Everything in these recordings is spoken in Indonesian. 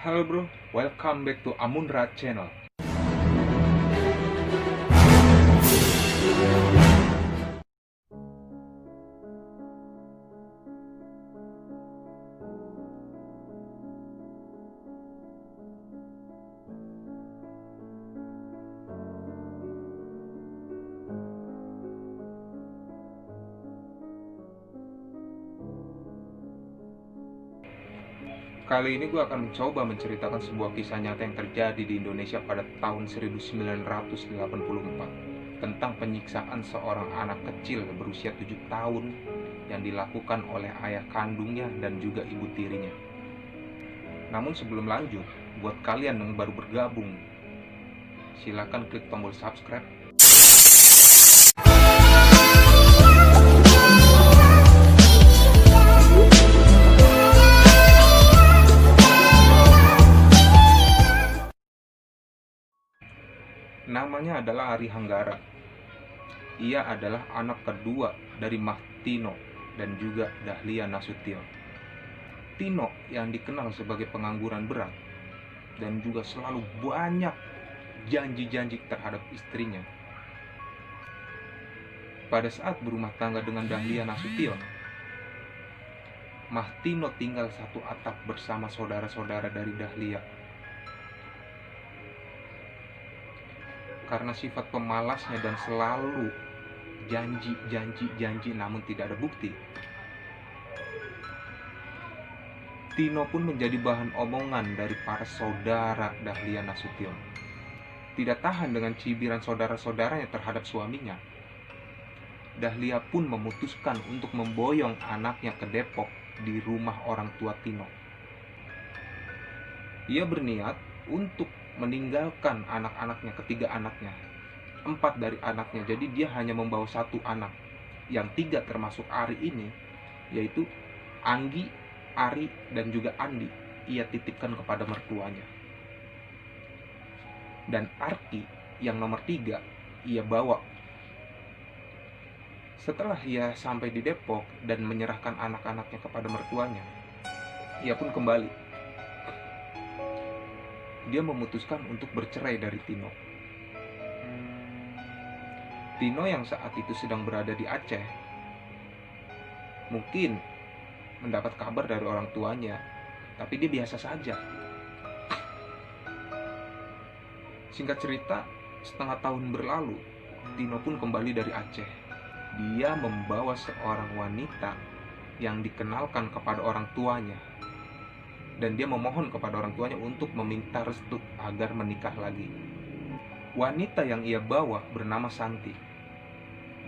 Halo bro, welcome back to Amunra channel. Kali ini gue akan mencoba menceritakan sebuah kisah nyata yang terjadi di Indonesia pada tahun 1984 tentang penyiksaan seorang anak kecil berusia 7 tahun yang dilakukan oleh ayah kandungnya dan juga ibu tirinya. Namun sebelum lanjut, buat kalian yang baru bergabung, silakan klik tombol subscribe. Namanya adalah Ari Hanggara. Ia adalah anak kedua dari Tino dan juga Dahlia Nasution. Tino yang dikenal sebagai pengangguran berat dan juga selalu banyak janji-janji terhadap istrinya. Pada saat berumah tangga dengan Dahlia Nasution, Tino tinggal satu atap bersama saudara-saudara dari Dahlia. Karena sifat pemalasnya dan selalu janji namun tidak ada bukti, Tino pun menjadi bahan omongan dari para saudara Dahlia Nasution. Tidak tahan dengan cibiran saudara-saudaranya terhadap suaminya, Dahlia pun memutuskan untuk memboyong anaknya ke Depok di rumah orang tua Tino. Ia berniat untuk meninggalkan anak-anaknya, ketiga anaknya, 4 dari anaknya. Jadi dia hanya membawa 1 anak. Yang 3 termasuk Ari ini, yaitu Anggi, Ari, dan juga Andi, ia titipkan kepada mertuanya. Dan Arki yang nomor 3 ia bawa. Setelah ia sampai di Depok dan menyerahkan anak-anaknya kepada mertuanya, ia pun kembali. Dia memutuskan untuk bercerai dari Tino. Tino yang saat itu sedang berada di Aceh, mungkin mendapat kabar dari orang tuanya, tapi dia biasa saja. Singkat cerita, setengah tahun berlalu, Tino pun kembali dari Aceh. Dia membawa seorang wanita yang dikenalkan kepada orang tuanya, dan dia memohon kepada orang tuanya untuk meminta restu agar menikah lagi. Wanita yang ia bawa bernama Santi.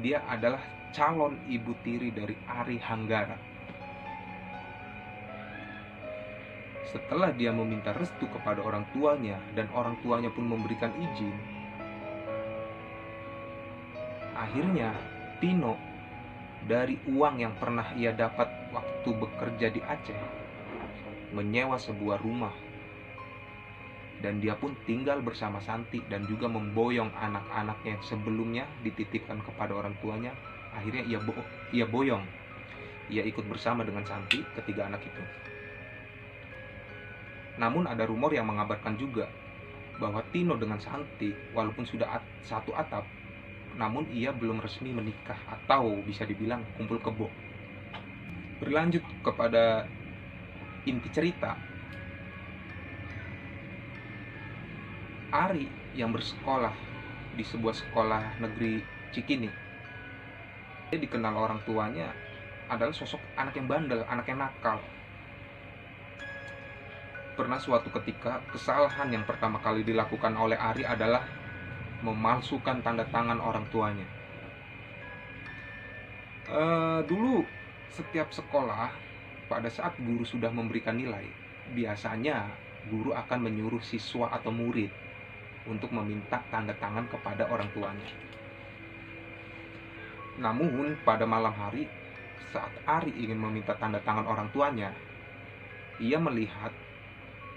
Dia adalah calon ibu tiri dari Ari Hanggara. Setelah dia meminta restu kepada orang tuanya dan orang tuanya pun memberikan izin, akhirnya Tino dari uang yang pernah ia dapat waktu bekerja di Aceh menyewa sebuah rumah, dan dia pun tinggal bersama Santi dan juga memboyong anak-anaknya yang sebelumnya dititipkan kepada orang tuanya. Akhirnya ia boyong, ia ikut bersama dengan Santi, ketiga anak itu. Namun ada rumor yang mengabarkan juga bahwa Tino dengan Santi walaupun sudah satu atap, namun ia belum resmi menikah, atau bisa dibilang kumpul kebo. Berlanjut kepada inti cerita, Ari yang bersekolah di sebuah sekolah negeri Cikini, dia dikenal orang tuanya adalah sosok anak yang bandel, anak yang nakal. Pernah suatu ketika, kesalahan yang pertama kali dilakukan oleh Ari adalah memalsukan tanda tangan orang tuanya. Dulu setiap sekolah, pada saat guru sudah memberikan nilai, biasanya guru akan menyuruh siswa atau murid untuk meminta tanda tangan kepada orang tuanya. Namun pada malam hari, saat Ari ingin meminta tanda tangan orang tuanya, ia melihat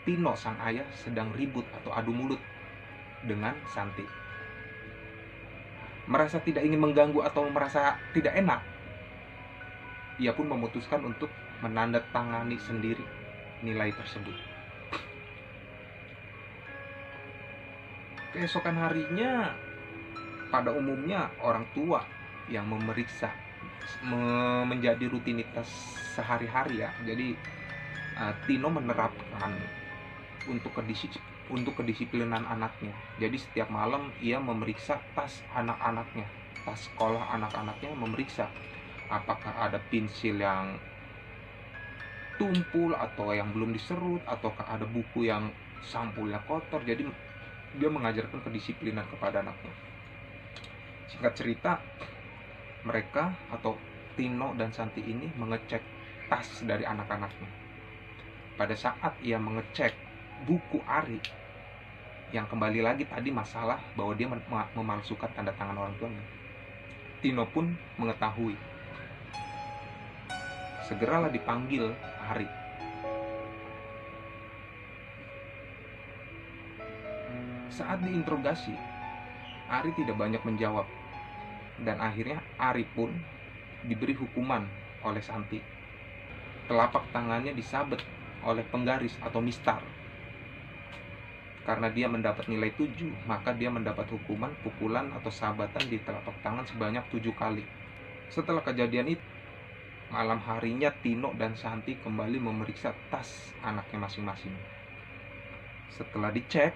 Tino sang ayah sedang ribut atau adu mulut dengan Santi. Merasa tidak ingin mengganggu atau merasa tidak enak, ia pun memutuskan untuk menandatangani sendiri nilai tersebut. Keesokan harinya, pada umumnya orang tua yang memeriksa, menjadi rutinitas sehari-hari ya. Jadi Tino menerapkan untuk kedisiplinan anaknya. Jadi setiap malam ia memeriksa tas anak-anaknya, tas sekolah anak-anaknya, memeriksa apakah ada pensil yang tumpul atau yang belum diserut, ataukah ada buku yang sampulnya kotor. Jadi dia mengajarkan kedisiplinan kepada anaknya. Singkat cerita, mereka atau Tino dan Santi ini mengecek tas dari anak-anaknya. Pada saat ia mengecek buku Ari, yang kembali lagi tadi masalah bahwa dia memalsukan tanda tangan orang tuanya, Tino pun mengetahui. Segeralah dipanggil Ari. Saat diinterogasi, Ari tidak banyak menjawab, dan akhirnya Ari pun diberi hukuman oleh Santi. Telapak tangannya disabet oleh penggaris atau mistar. Karena dia mendapat nilai 7, maka dia mendapat hukuman pukulan atau sabatan di telapak tangan sebanyak 7 kali. Setelah kejadian itu, malam harinya Tino dan Santi kembali memeriksa tas anaknya masing-masing. Setelah dicek,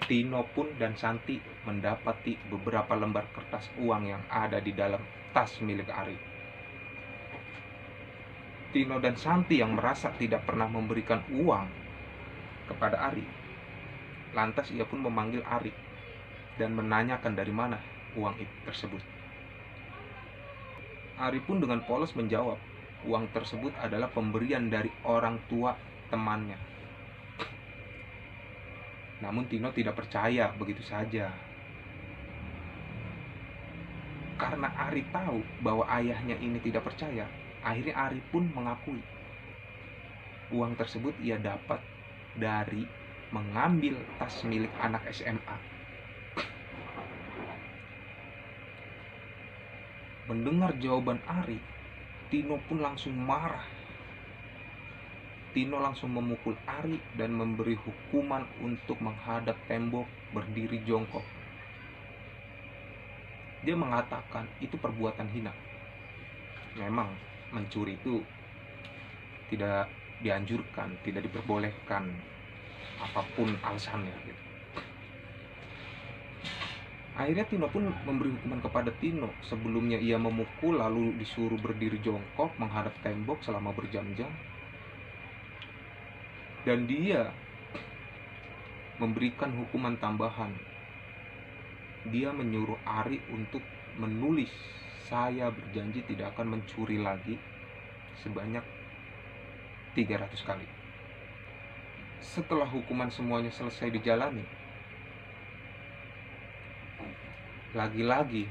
Tino pun dan Santi mendapati beberapa lembar kertas uang yang ada di dalam tas milik Ari. Tino dan Santi yang merasa tidak pernah memberikan uang kepada Ari, lantas ia pun memanggil Ari dan menanyakan dari mana uang itu tersebut. Ari pun dengan polos menjawab, uang tersebut adalah pemberian dari orang tua temannya. Namun Tino tidak percaya begitu saja. Karena Ari tahu bahwa ayahnya ini tidak percaya, akhirnya Ari pun mengakui uang tersebut ia dapat dari mengambil tas milik anak SMA. Mendengar jawaban Ari, Tino pun langsung marah. Tino langsung memukul Ari dan memberi hukuman untuk menghadap tembok berdiri jongkok. Dia mengatakan itu perbuatan hina. Memang mencuri itu tidak dianjurkan, tidak diperbolehkan, apapun alasannya gitu. Akhirnya Tino pun memberi hukuman kepada Tino. Sebelumnya ia memukul, lalu disuruh berdiri jongkok menghadap tembok selama berjam-jam. Dan dia memberikan hukuman tambahan. Dia menyuruh Ari untuk menulis, saya berjanji tidak akan mencuri lagi sebanyak 300 kali. Setelah hukuman semuanya selesai dijalani, lagi-lagi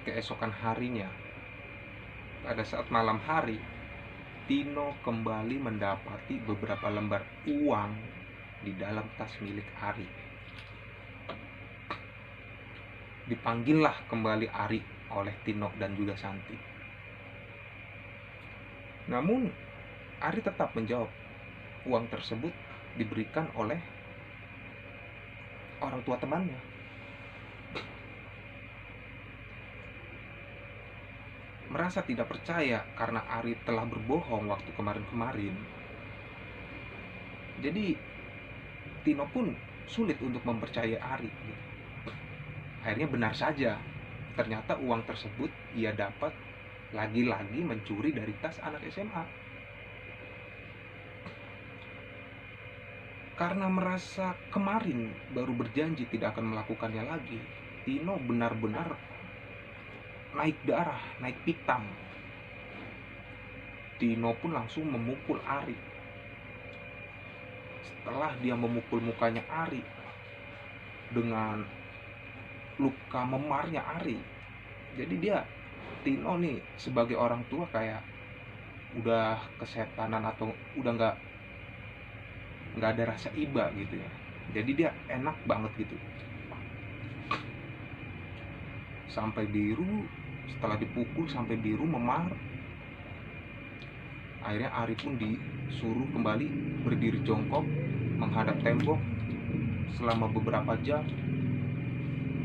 keesokan harinya, pada saat malam hari, Tino kembali mendapati beberapa lembar uang di dalam tas milik Ari. Dipanggillah kembali Ari oleh Tino dan juga Santi. Namun Ari tetap menjawab uang tersebut diberikan oleh orang tua temannya. Merasa tidak percaya karena Ari telah berbohong waktu kemarin-kemarin. Jadi Tino pun sulit untuk mempercayai Ari. Akhirnya benar saja, ternyata uang tersebut ia dapat lagi-lagi mencuri dari tas anak SMA. Karena merasa kemarin baru berjanji tidak akan melakukannya lagi, Tino benar-benar naik darah, naik pitam. Tino pun langsung memukul Ari. Setelah dia memukul mukanya Ari dengan luka memarnya Ari, jadi Tino nih sebagai orang tua kayak udah kesetanan atau udah nggak ada rasa iba gitu ya. Jadi dia enak banget gitu. Sampai biru, setelah dipukul sampai biru memar. Akhirnya Ari pun disuruh kembali berdiri jongkok menghadap tembok selama beberapa jam,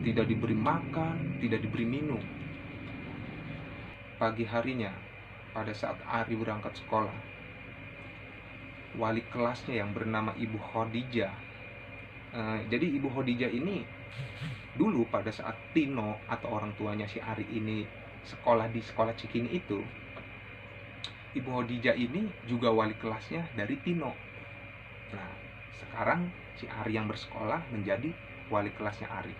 tidak diberi makan, tidak diberi minum. Pagi harinya, pada saat Ari berangkat sekolah, wali kelasnya yang bernama Ibu Khadijah. Jadi Ibu Khadijah ini dulu pada saat Tino atau orang tuanya si Ari ini sekolah di sekolah Cikini itu, Ibu Khadijah ini juga wali kelasnya dari Tino. Nah, sekarang si Ari yang bersekolah menjadi wali kelasnya Ari.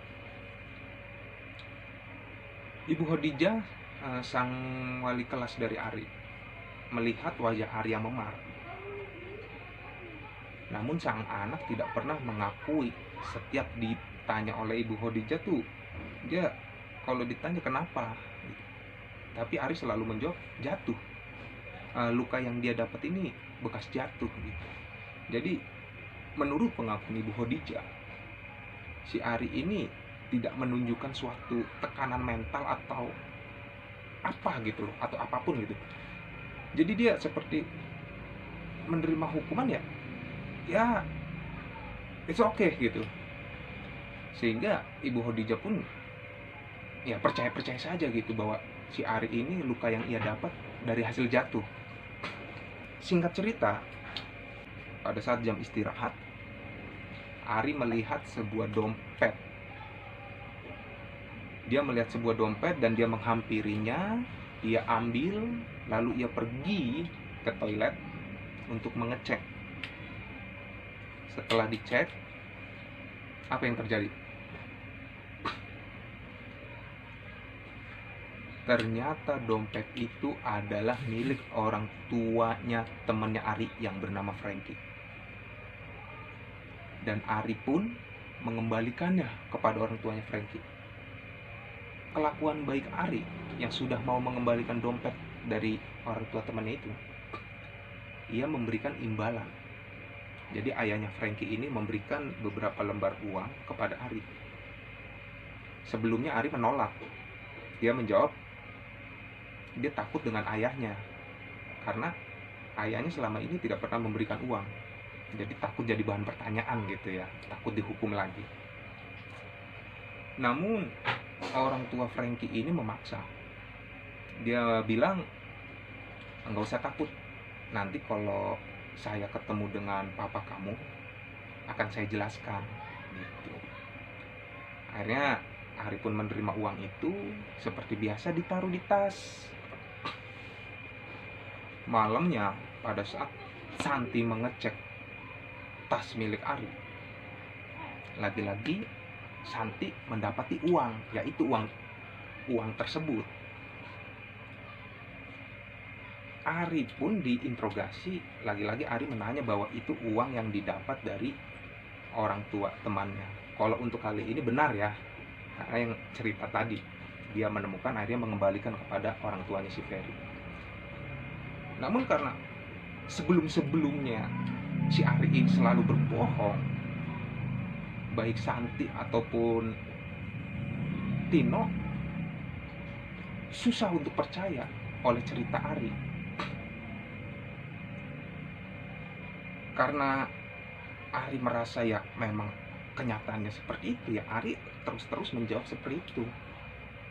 Ibu Khadijah, sang wali kelas dari Ari, melihat wajah Ari yang memar. Namun sang anak tidak pernah mengakui. Setiap ditanya oleh Ibu Khadijah tuh, dia kalau ditanya kenapa, tapi Ari selalu menjawab jatuh. Luka yang dia dapat ini bekas jatuh gitu. Jadi menurut pengakuan Ibu Khadijah, si Ari ini tidak menunjukkan suatu tekanan mental atau apa gitu loh, atau apapun gitu. Jadi dia seperti menerima hukuman ya it's okay gitu. Sehingga Ibu Khadijah pun ya percaya saja gitu bahwa si Ari ini luka yang ia dapat dari hasil jatuh. Singkat cerita, pada saat jam istirahat, Ari melihat sebuah dompet. Dia melihat sebuah dompet dan dia menghampirinya, dia ambil, lalu ia pergi ke toilet untuk mengecek. Setelah dicek, apa yang terjadi? Ternyata dompet itu adalah milik orang tuanya temannya Ari yang bernama Frankie. Dan Ari pun mengembalikannya kepada orang tuanya Frankie. Kelakuan baik Ari yang sudah mau mengembalikan dompet dari orang tua temannya itu, ia memberikan imbalan. Jadi ayahnya Frankie ini memberikan beberapa lembar uang kepada Ari. Sebelumnya Ari menolak. Dia menjawab dia takut dengan ayahnya, karena ayahnya selama ini tidak pernah memberikan uang. Jadi takut jadi bahan pertanyaan gitu ya, takut dihukum lagi. Namun orang tua Frankie ini memaksa. Dia bilang, enggak usah takut, nanti kalau saya ketemu dengan papa kamu akan saya jelaskan gitu. Akhirnya Ari pun menerima uang itu, seperti biasa ditaruh di tas. Malamnya pada saat Santi mengecek tas milik Ari, lagi-lagi Santi mendapati uang, yaitu uang tersebut. Ari pun diinterogasi, lagi-lagi Ari menanya bahwa itu uang yang didapat dari orang tua temannya. Kalau untuk kali ini benar ya, karena yang cerita tadi, dia menemukan akhirnya mengembalikan kepada orang tuanya si Ferry. Namun karena sebelum-sebelumnya si Ari ini selalu berbohong, baik Santi ataupun Tino susah untuk percaya oleh cerita Ari. Karena Ari merasa ya memang kenyataannya seperti itu, ya Ari terus-terus menjawab seperti itu.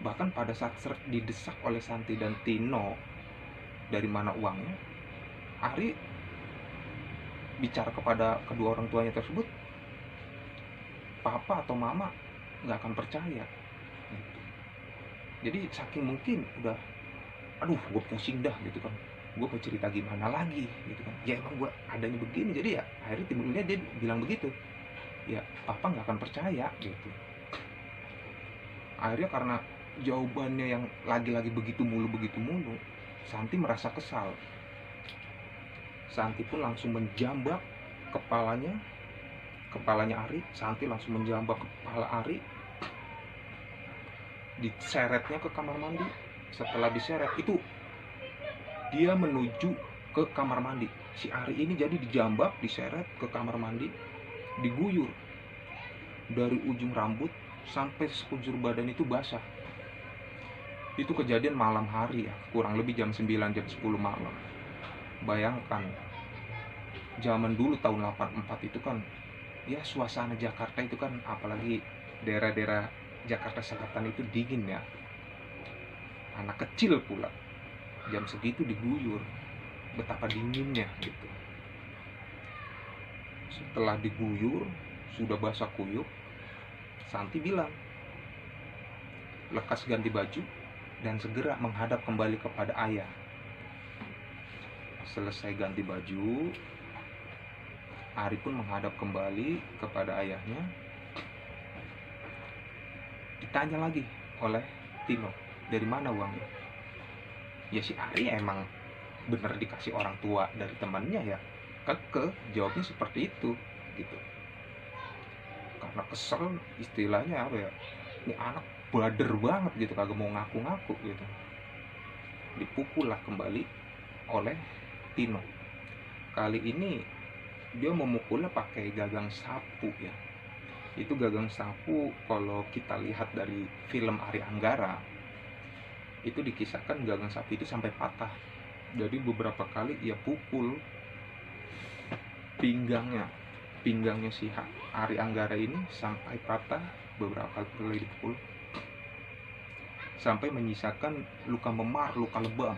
Bahkan pada saat didesak oleh Santi dan Tino dari mana uangnya, Ari bicara kepada kedua orang tuanya tersebut, papa atau mama nggak akan percaya gitu. Jadi saking mungkin udah, aduh gue pusing dah gitu kan, gue mau cerita gimana lagi gitu kan, ya emang gue adanya begini. Jadi ya akhirnya timbulnya dia bilang begitu, ya papa nggak akan percaya gitu. Akhirnya karena jawabannya yang lagi-lagi begitu mulu, Santi merasa kesal. Santi pun langsung menjambak kepalanya Ari. Santi langsung menjambak kepala Ari, diseretnya ke kamar mandi. Setelah diseret itu, dia menuju ke kamar mandi. Si Ari ini jadi dijambak, diseret ke kamar mandi, diguyur dari ujung rambut sampai sekujur badan itu basah. Itu kejadian malam hari ya, kurang lebih jam 9, jam 10 malam. Bayangkan, zaman dulu tahun 84 itu kan Ya suasana Jakarta itu kan, apalagi daerah-daerah Jakarta Selatan itu dingin ya. Anak kecil pula jam segitu diguyur, betapa dinginnya gitu. Setelah diguyur sudah basah kuyup, Santi bilang, lekas ganti baju dan segera menghadap kembali kepada ayah. Selesai ganti baju, Ari pun menghadap kembali kepada ayahnya. Ditanya lagi oleh Tino, dari mana uangnya? Ya si Ari emang bener dikasih orang tua dari temannya ya, kekeh jawabnya seperti itu gitu. Karena kesel, istilahnya apa ya, ini anak bader banget gitu, kagak mau ngaku-ngaku gitu. Dipukul lah kembali oleh Tino. Kali ini dia memukulnya pakai gagang sapu ya. Itu gagang sapu, kalau kita lihat dari film Ari Anggara, itu dikisahkan gagang sapu itu sampai patah. Jadi beberapa kali ia pukul pinggangnya si Ari Anggara ini sampai patah, beberapa kali dipukul sampai menyisakan luka memar, luka lebam.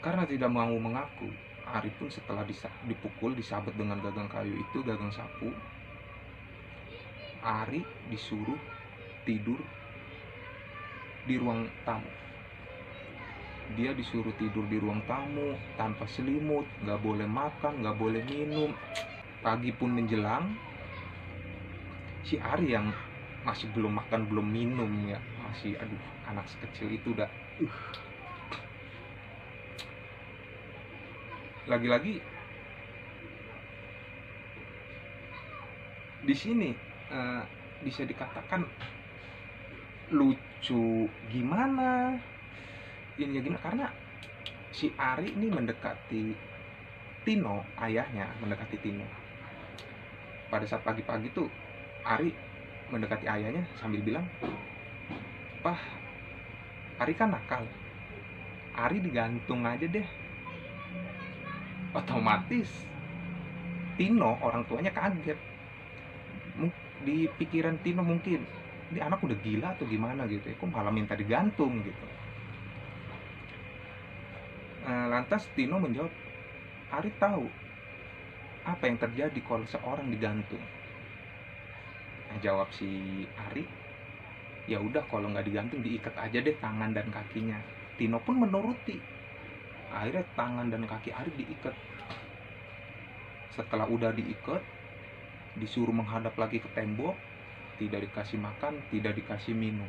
Karena tidak mau mengaku, Ari pun setelah dipukul, disabet dengan gagang kayu itu, gagang sapu, Ari disuruh tidur di ruang tamu. Dia disuruh tidur di ruang tamu tanpa selimut, gak boleh makan, gak boleh minum. Pagi pun menjelang, si Ari yang masih belum makan, belum minum ya, masih aduh, anak sekecil itu udah lagi-lagi di sini bisa dikatakan lucu gimana ini gimana, karena si Ari ini mendekati Tino, ayahnya mendekati Tino. Pada saat pagi-pagi tuh Ari mendekati ayahnya sambil bilang, "Pah, Ari kan nakal, Ari digantung aja deh." Otomatis Tino, orang tuanya kaget. Di pikiran Tino mungkin, ini anak udah gila atau gimana gitu ya, kok malah minta digantung gitu. Lantas Tino menjawab, Ari tahu apa yang terjadi kalau seorang digantung. Jawab si Ari, ya udah kalau nggak digantung diikat aja deh tangan dan kakinya. Tino pun menuruti. Akhirnya tangan dan kaki Ari diikat. Setelah udah diikat, disuruh menghadap lagi ke tembok, tidak dikasih makan, tidak dikasih minum.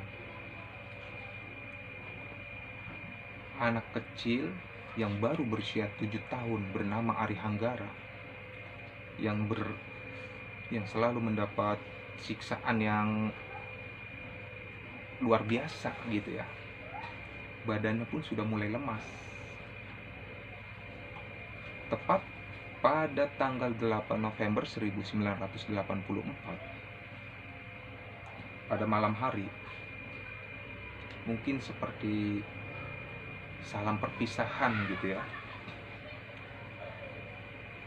Anak kecil yang baru berusia 7 tahun bernama Ari Hanggara yang selalu mendapat siksaan yang luar biasa gitu ya. Badannya pun sudah mulai lemas. Tepat pada tanggal 8 November 1984, pada malam hari, mungkin seperti salam perpisahan gitu ya,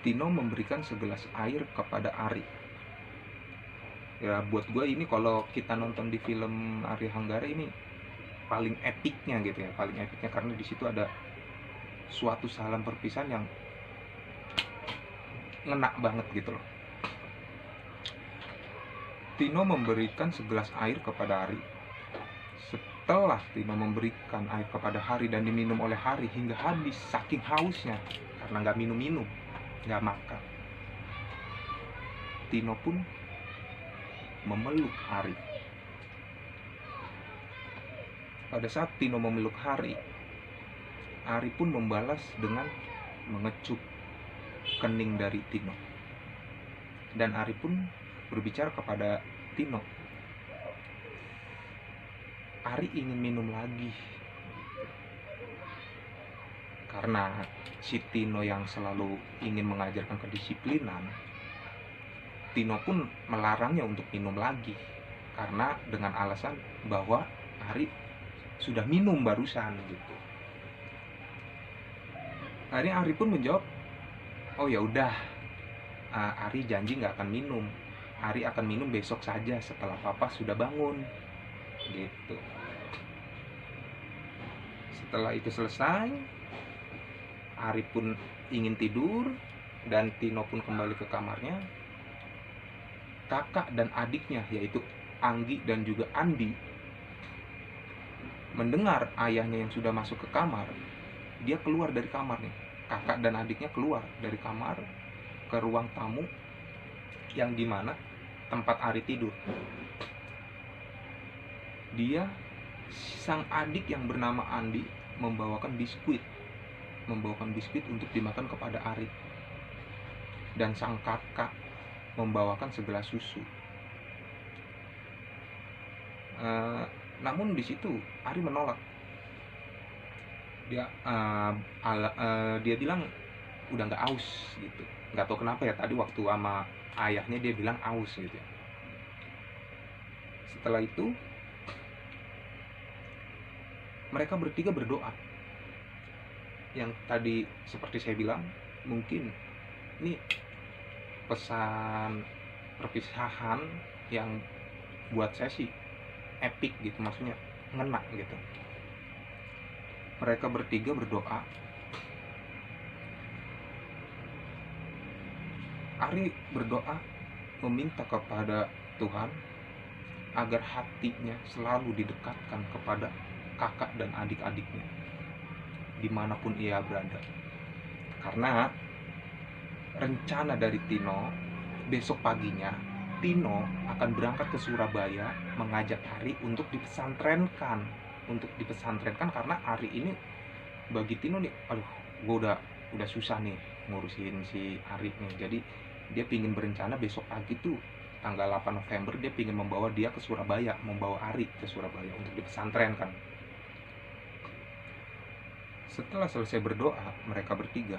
Tino memberikan segelas air kepada Ari. Ya buat gue ini, kalau kita nonton di film Ari Hanggara ini paling epiknya gitu ya, paling epiknya karena di situ ada suatu salam perpisahan yang ngena banget gitu loh. Tino memberikan segelas air kepada Ari. Setelah Tino memberikan air kepada Hari dan diminum oleh Hari hingga habis saking hausnya karena nggak minum-minum, nggak makan, Tino pun memeluk Hari. Pada saat Tino memeluk Hari pun membalas dengan mengecup kening dari Tino. Dan Ari pun berbicara kepada Tino, Ari ingin minum lagi. Karena si Tino yang selalu ingin mengajarkan kedisiplinan, Tino pun melarangnya untuk minum lagi karena dengan alasan bahwa Ari sudah minum barusan gitu. Akhirnya Ari pun menjawab, oh ya udah, Ari janji nggak akan minum. Ari akan minum besok saja setelah papa sudah bangun, gitu. Setelah itu selesai, Ari pun ingin tidur dan Tino pun kembali ke kamarnya. Kakak dan adiknya, yaitu Anggi dan juga Andi, mendengar ayahnya yang sudah masuk ke kamar. Dia keluar dari kamar nih. Kakak dan adiknya keluar dari kamar ke ruang tamu yang dimana tempat Ari tidur. Sang adik yang bernama Andi membawakan biskuit untuk dimakan kepada Ari. Dan sang kakak membawakan segelas susu. Namun di situ Ari menolak. Dia bilang udah nggak aus gitu. Nggak tahu kenapa ya, tadi waktu sama ayahnya dia bilang aus gitu ya. Setelah itu mereka bertiga berdoa. Yang tadi seperti saya bilang, mungkin ini pesan perpisahan yang buat saya sih epic gitu, maksudnya ngena gitu. Mereka bertiga berdoa. Ari berdoa meminta kepada Tuhan agar hatinya selalu didekatkan kepada kakak dan adik-adiknya dimanapun ia berada. Karena rencana dari Tino, besok paginya Tino akan berangkat ke Surabaya mengajak Ari untuk dipesantrenkan. Karena Ari ini bagi Tino nih, aduh, gue udah susah nih ngurusin si Ari nih. Jadi dia pingin berencana besok pagi tuh tanggal 8 November dia pingin membawa dia ke Surabaya, membawa Ari ke Surabaya untuk dipesantrenkan. Setelah selesai berdoa mereka bertiga,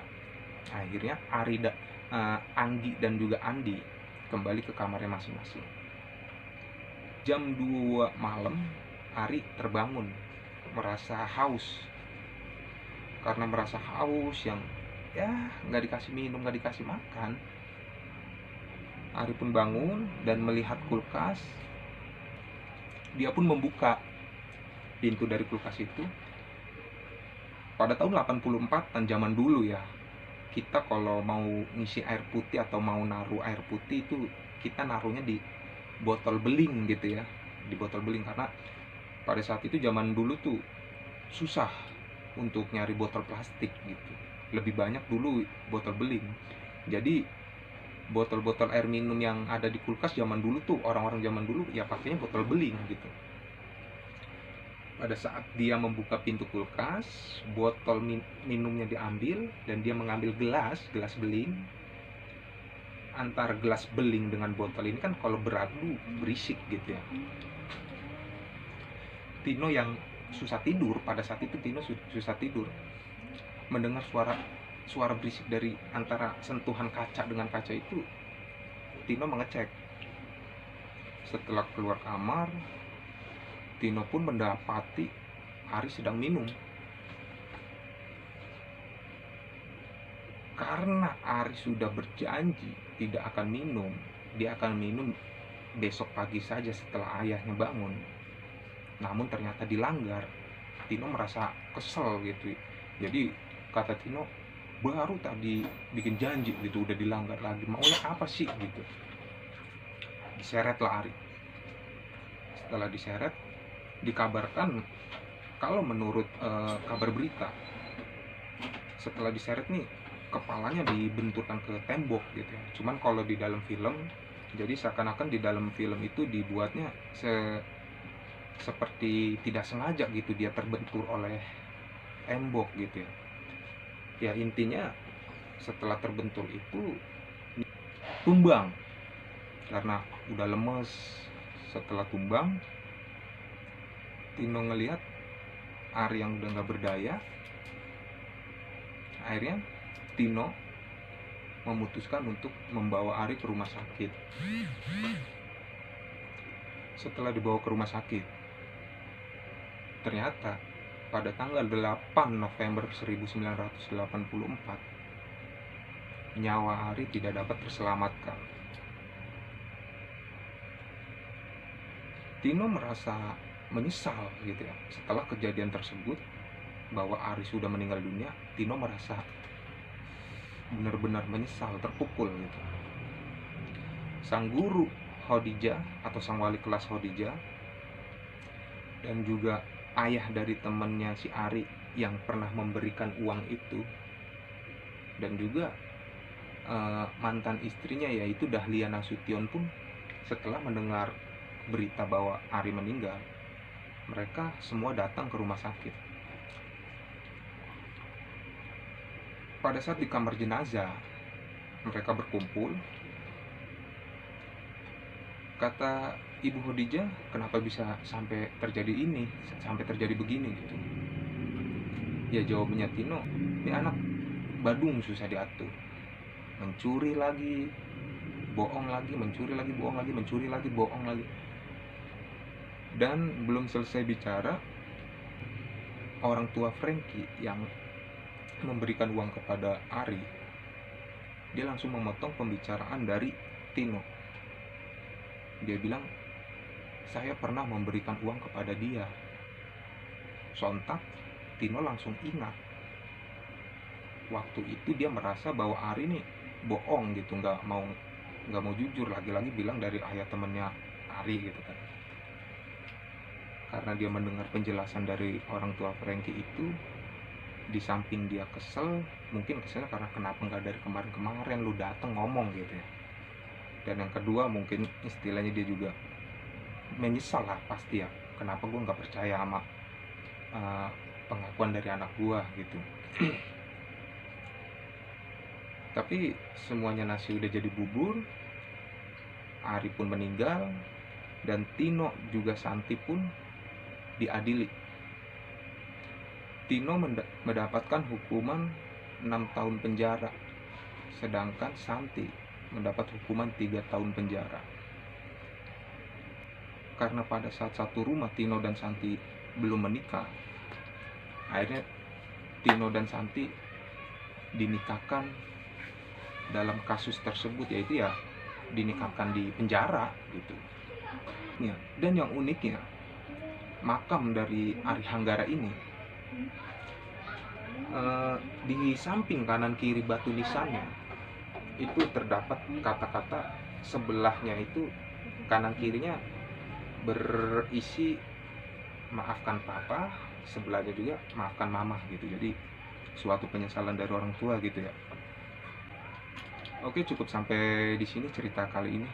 akhirnya Anggi dan juga Andi kembali ke kamarnya masing-masing. Jam 2 malam Ari terbangun merasa haus. Karena merasa haus yang ya nggak dikasih minum, nggak dikasih makan, Ari pun bangun dan melihat kulkas. Dia pun membuka pintu dari kulkas itu. Pada tahun 84-an zaman dulu ya, kita kalau mau ngisi air putih atau mau naruh air putih itu kita naruhnya di botol beling gitu ya, di botol beling. Karena pada saat itu zaman dulu tuh susah untuk nyari botol plastik gitu, lebih banyak dulu botol beling. Jadi botol-botol air minum yang ada di kulkas zaman dulu tuh, orang-orang zaman dulu ya pakainya botol beling gitu. Pada saat dia membuka pintu kulkas, botol minumnya diambil dan dia mengambil gelas beling. Antara gelas beling dengan botol ini kan kalau beradu berisik gitu ya. Tino yang susah tidur, pada saat itu Tino susah tidur, mendengar suara berisik dari antara sentuhan kaca dengan kaca itu. Tino mengecek. Setelah keluar kamar, Tino pun mendapati Ari sedang minum. Karena Ari sudah berjanji tidak akan minum, dia akan minum besok pagi saja setelah ayahnya bangun. Namun ternyata dilanggar. Tino merasa kesel gitu. Jadi kata Tino, baru tadi bikin janji gitu udah dilanggar lagi, maunya apa sih gitu. Diseret lah Ari. Setelah diseret, dikabarkan kalau menurut kabar berita, setelah diseret nih kepalanya dibenturkan ke tembok gitu ya. Cuman kalau di dalam film, jadi seakan-akan di dalam film itu dibuatnya seperti tidak sengaja gitu dia terbentur oleh tembok gitu ya. Ya intinya setelah terbentur itu tumbang karena udah lemes. Setelah tumbang, Tino ngelihat Ari yang udah gak berdaya. Akhirnya Tino memutuskan untuk membawa Ari ke rumah sakit. Setelah dibawa ke rumah sakit, ternyata pada tanggal 8 November 1984 nyawa Ari tidak dapat terselamatkan. Tino merasa menyesal gitu ya. Setelah kejadian tersebut bahwa Ari sudah meninggal dunia, Tino merasa benar-benar menyesal, terpukul gitu. Sang guru Khadijah atau sang wali kelas Khadijah dan juga ayah dari temannya si Ari yang pernah memberikan uang itu, dan juga mantan istrinya yaitu Dahlia Nasution pun setelah mendengar berita bahwa Ari meninggal, mereka semua datang ke rumah sakit. Pada saat di kamar jenazah mereka berkumpul, kata Ibu Khadijah, kenapa bisa sampai terjadi ini, sampai terjadi begini gitu. Ya jawabnya Tino, ini anak badung susah diatur, mencuri lagi, bohong lagi, mencuri lagi, bohong lagi, mencuri lagi, bohong lagi. Dan belum selesai bicara, orang tua Frankie yang memberikan uang kepada Ari, dia langsung memotong pembicaraan dari Tino. Dia bilang, saya pernah memberikan uang kepada dia. Sontak Tino langsung ingat, waktu itu dia merasa bahwa Ari nih bohong gitu, nggak mau jujur, lagi-lagi bilang dari ayah temennya Ari gitu kan. Karena dia mendengar penjelasan dari orang tua Frankie itu, di samping dia kesel, mungkin keselnya karena kenapa nggak dari kemarin-kemarin lu dateng ngomong gitu ya. Dan yang kedua mungkin istilahnya dia juga menyesal lah pasti ya, kenapa gue nggak percaya sama pengakuan dari anak gue gitu. Tapi semuanya nasi udah jadi bubur, Ari pun meninggal, dan Tino juga Santi pun diadili. Tino mendapatkan hukuman 6 tahun penjara, sedangkan Santi mendapat hukuman 3 tahun penjara. Karena pada saat satu rumah Tino dan Santi belum menikah, akhirnya Tino dan Santi dinikahkan dalam kasus tersebut, yaitu ya dinikahkan di penjara gitu ya. Dan yang uniknya, makam dari Ari Hanggara ini di samping kanan kiri batu nisannya itu terdapat kata-kata, sebelahnya itu kanan kirinya berisi maafkan papa, sebelahnya juga maafkan mama gitu. Jadi suatu penyesalan dari orang tua gitu ya. Oke, cukup sampai di sini cerita kali ini.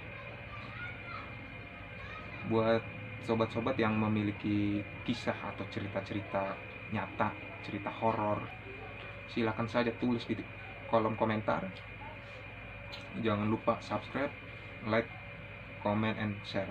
Buat sobat-sobat yang memiliki kisah atau cerita-cerita nyata, cerita horor, silakan saja tulis di kolom komentar. Jangan lupa subscribe, like, comment, and share.